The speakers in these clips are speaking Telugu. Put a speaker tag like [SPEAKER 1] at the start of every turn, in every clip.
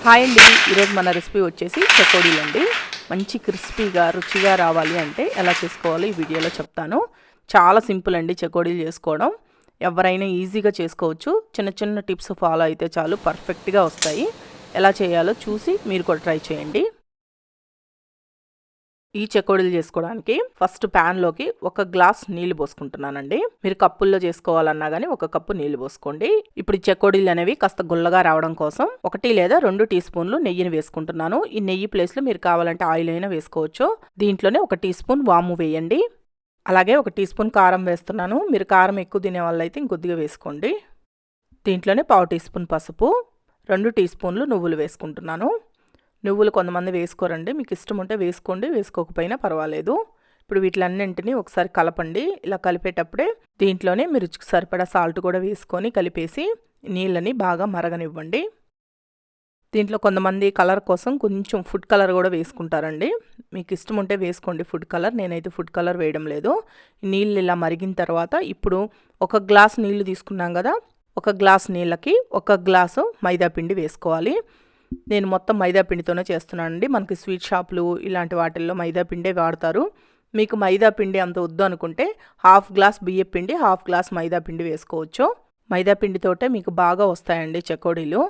[SPEAKER 1] హాయ్ అండి, ఈరోజు మన రెసిపీ వచ్చేసి చెకోడీలు అండి. మంచి క్రిస్పీగా రుచిగా రావాలి అంటే ఎలా చేసుకోవాలో ఈ వీడియోలో చెప్తాను. చాలా సింపుల్ అండి చెకోడీలు చేసుకోవడం. ఎవరైనా ఈజీగా చేసుకోవచ్చు. చిన్న చిన్న టిప్స్ ఫాలో అయితే చాలు పర్ఫెక్ట్గా వస్తాయి. ఎలా చేయాలో చూసి మీరు కూడా ట్రై చేయండి. ఈ చెకోడీలు చేసుకోవడానికి ఫస్ట్ ప్యాన్లోకి 1 గ్లాస్ నీళ్లు పోసుకుంటున్నానండి. మీరు కప్పుల్లో చేసుకోవాలన్నా కానీ 1 కప్పు నీళ్లు పోసుకోండి. ఇప్పుడు ఈ చెకోడీలు అనేవి కాస్త గుల్లగా రావడం కోసం 1 లేదా 2 టీ స్పూన్లు నెయ్యిని వేసుకుంటున్నాను. ఈ నెయ్యి ప్లేస్లో మీరు కావాలంటే ఆయిల్ అయినా వేసుకోవచ్చు. దీంట్లోనే 1 టీ స్పూన్ వాము వేయండి. అలాగే 1 టీ స్పూన్ కారం వేస్తున్నాను. మీరు కారం ఎక్కువ తినే వాళ్ళైతే ఇంకొద్దిగా వేసుకోండి. దీంట్లోనే 1/2 టీ స్పూన్ పసుపు, 2 టీ స్పూన్లు నువ్వులు వేసుకుంటున్నాను. నువ్వులు కొంతమంది వేసుకోరండి, మీకు ఇష్టం ఉంటే వేసుకోండి, వేసుకోకపోయినా పర్వాలేదు. ఇప్పుడు వీటిలన్నింటినీ ఒకసారి కలపండి. ఇలా కలిపేటప్పుడే దీంట్లోనే మీరు రుచికి సరిపడా సాల్ట్ కూడా వేసుకొని కలిపేసి నీళ్ళని బాగా మరగనివ్వండి. దీంట్లో కొంతమంది కలర్ కోసం కొంచెం ఫుడ్ కలర్ కూడా వేసుకుంటారండి. మీకు ఇష్టం ఉంటే వేసుకోండి ఫుడ్ కలర్. నేనైతే ఫుడ్ కలర్ వేయడం లేదు. నీళ్ళు ఇలా మరిగిన తర్వాత ఇప్పుడు 1 గ్లాస్ నీళ్లు తీసుకున్నాం కదా, 1 గ్లాస్ నీళ్ళకి 1 గ్లాసు మైదా పిండి వేసుకోవాలి. నేను మొత్తం మైదా పిండితోనే చేస్తున్నానండి. మనకి స్వీట్ షాపులు ఇలాంటి వాటిల్లో మైదా పిండే వాడతారు. మీకు మైదా పిండి అంత వద్దు అనుకుంటే 1/2 గ్లాస్ బియ్యం పిండి, 1/2 గ్లాస్ మైదా పిండి వేసుకోవచ్చు. మైదా పిండితోటే మీకు బాగా వస్తాయండి చెకోడీలు.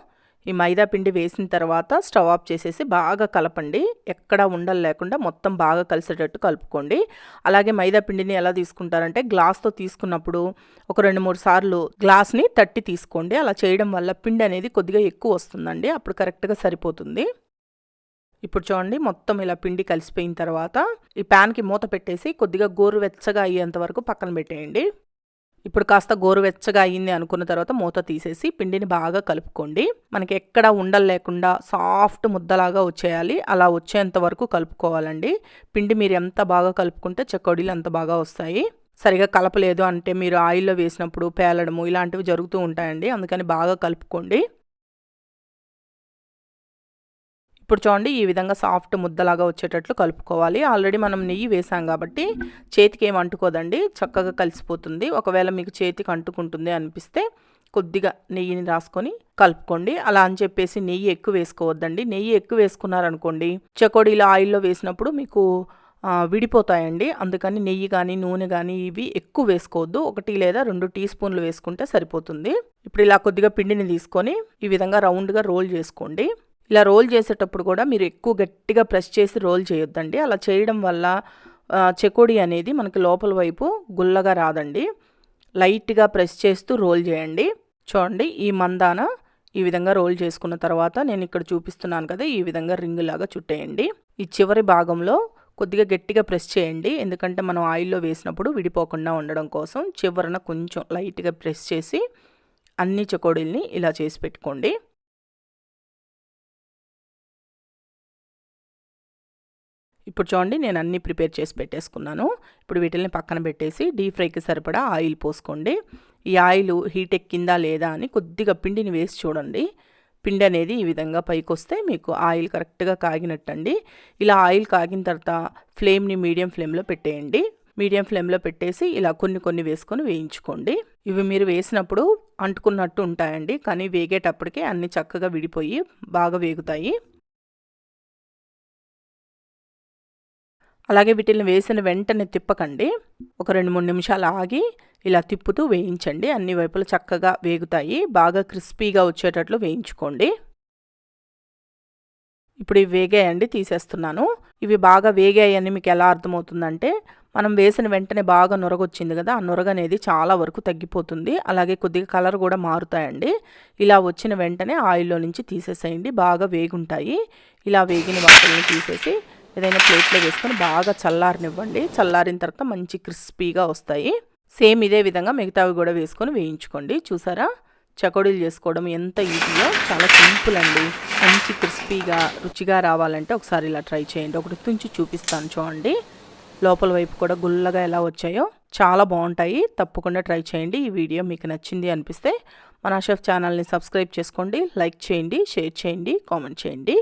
[SPEAKER 1] ఈ మైదా పిండి వేసిన తర్వాత స్టవ్ ఆఫ్ చేసేసి బాగా కలపండి. ఎక్కడా ఉండలు లేకుండా మొత్తం బాగా కలిసేటట్టు కలుపుకోండి. అలాగే మైదా పిండిని ఎలా తీసుకుంటారంటే గ్లాస్తో తీసుకున్నప్పుడు ఒక 2-3 సార్లు గ్లాస్ని తట్టి తీసుకోండి. అలా చేయడం వల్ల పిండి అనేది కొద్దిగా ఎక్కువ వస్తుందండి. అప్పుడు కరెక్ట్గా సరిపోతుంది. ఇప్పుడు చూడండి, మొత్తం ఇలా పిండి కలిసిపోయిన తర్వాత ఈ ప్యాన్కి మూత పెట్టేసి కొద్దిగా గోరువెచ్చగా అయ్యేంత వరకు పక్కన పెట్టేయండి. ఇప్పుడు కాస్త గోరువెచ్చగా అయ్యింది అనుకున్న తర్వాత మూత తీసేసి పిండిని బాగా కలుపుకోండి. మనకి ఎక్కడ ఉండలు లేకుండా సాఫ్ట్ ముద్దలాగా వచ్చేయాలి. అలా వచ్చేంత వరకు కలుపుకోవాలండి. పిండి మీరు ఎంత బాగా కలుపుకుంటే చెకోడీలు అంత బాగా వస్తాయి. సరిగా కలపలేదు అంటే మీరు ఆయిల్లో వేసినప్పుడు పేలడము ఇలాంటివి జరుగుతూ ఉంటాయండి. అందుకని బాగా కలుపుకోండి. ఇప్పుడు చూడండి, ఈ విధంగా సాఫ్ట్ ముద్దలాగా వచ్చేటట్లు కలుపుకోవాలి. ఆల్రెడీ మనం నెయ్యి వేసాం కాబట్టి చేతికి ఏం అంటుకోదండి, చక్కగా కలిసిపోతుంది. ఒకవేళ మీకు చేతికి అంటుకుంటుంది అనిపిస్తే కొద్దిగా నెయ్యిని రాసుకొని కలుపుకోండి. అలా అని చెప్పేసి నెయ్యి ఎక్కువ వేసుకోవద్దండి. నెయ్యి ఎక్కువ వేసుకున్నారనుకోండి చెకోడీలు ఆయిల్లో వేసినప్పుడు మీకు విడిపోతాయండి. అందుకని నెయ్యి కానీ నూనె కానీ ఇవి ఎక్కువ వేసుకోవద్దు. 1 లేదా 2 టీ స్పూన్లు వేసుకుంటే సరిపోతుంది. ఇప్పుడు ఇలా కొద్దిగా పిండిని తీసుకొని ఈ విధంగా రౌండ్గా రోల్ చేసుకోండి. ఇలా రోల్ చేసేటప్పుడు కూడా మీరు ఎక్కువ గట్టిగా ప్రెస్ చేసి రోల్ చేయొద్దండి. అలా చేయడం వల్ల చెకోడీ అనేది మనకి లోపల వైపు గుల్లగా రాదండి. లైట్గా ప్రెస్ చేస్తూ రోల్ చేయండి. చూడండి, ఈ మందాన ఈ విధంగా రోల్ చేసుకున్న తర్వాత నేను ఇక్కడ చూపిస్తున్నాను కదా, ఈ విధంగా రింగ్ లాగా చుట్టేయండి. ఈ చివరి భాగంలో కొద్దిగా గట్టిగా ప్రెస్ చేయండి. ఎందుకంటే మనం ఆయిల్లో వేసినప్పుడు విడిపోకుండా ఉండడం కోసం చివరన కొంచెం లైట్గా ప్రెస్ చేసి అన్ని చెకోడీల్ని ఇలా చేసి పెట్టుకోండి. ఇప్పుడు చూడండి, నేను అన్నీ ప్రిపేర్ చేసి పెట్టేసుకున్నాను. ఇప్పుడు వీటిని పక్కన పెట్టేసి డీప్ ఫ్రైకి సరిపడా ఆయిల్ పోసుకోండి. ఈ ఆయిల్ హీట్ ఎక్కిందా లేదా అని కొద్దిగా పిండిని వేసి చూడండి. పిండి అనేది ఈ విధంగా పైకి వస్తే మీకు ఆయిల్ కరెక్ట్గా కాగినట్టండి. ఇలా ఆయిల్ కాగిన తర్వాత ఫ్లేమ్ని మీడియం ఫ్లేమ్లో పెట్టేయండి. మీడియం ఫ్లేమ్లో పెట్టేసి ఇలా కొన్ని వేసుకొని వేయించుకోండి. ఇవి మీరు వేసినప్పుడు అంటుకున్నట్టు ఉంటాయండి, కానీ వేగేటప్పటికే అన్నీ చక్కగా విడిపోయి బాగా వేగుతాయి. అలాగే వీటిని వేసిన వెంటనే తిప్పకండి. ఒక 2-3 నిమిషాలు ఆగి ఇలా తిప్పుతూ వేయించండి. అన్ని వైపులు చక్కగా వేగుతాయి. బాగా క్రిస్పీగా వచ్చేటట్లు వేయించుకోండి. ఇప్పుడు ఇవి వేగాయండి, తీసేస్తున్నాను. ఇవి బాగా వేగాయని మీకు ఎలా అర్థమవుతుందంటే మనం వేసిన వెంటనే బాగా నొరగొచ్చింది కదా, ఆ నొరగ అనేది చాలా వరకు తగ్గిపోతుంది. అలాగే కొద్దిగా కలర్ కూడా మారుతాయండి. ఇలా వచ్చిన వెంటనే ఆయిల్లో నుంచి తీసేసేయండి. బాగా వేగుంటాయి. ఇలా వేగిన వాటిని తీసేసి ఏదైనా ప్లేట్లో వేసుకొని బాగా చల్లారనివ్వండి. చల్లారిన తర్వాత మంచి క్రిస్పీగా వస్తాయి. సేమ్ ఇదే విధంగా మిగతావి కూడా వేసుకొని వేయించుకోండి. చూసారా, చెకోడీలు చేసుకోవడం ఎంత ఈజీయో, చాలా సింపుల్ అండి. మంచి క్రిస్పీగా రుచిగా రావాలంటే ఒకసారి ఇలా ట్రై చేయండి. ఒకటి తుంచి చూపిస్తాను చూడండి, లోపల వైపు కూడా గుల్లగా ఎలా వచ్చాయో చాలా బాగుంటాయి. తప్పకుండా ట్రై చేయండి. ఈ వీడియో మీకు నచ్చింది అనిపిస్తే మన షెఫ్ ఛానల్ని సబ్స్క్రైబ్ చేసుకోండి, లైక్ చేయండి, షేర్ చేయండి, కామెంట్ చేయండి.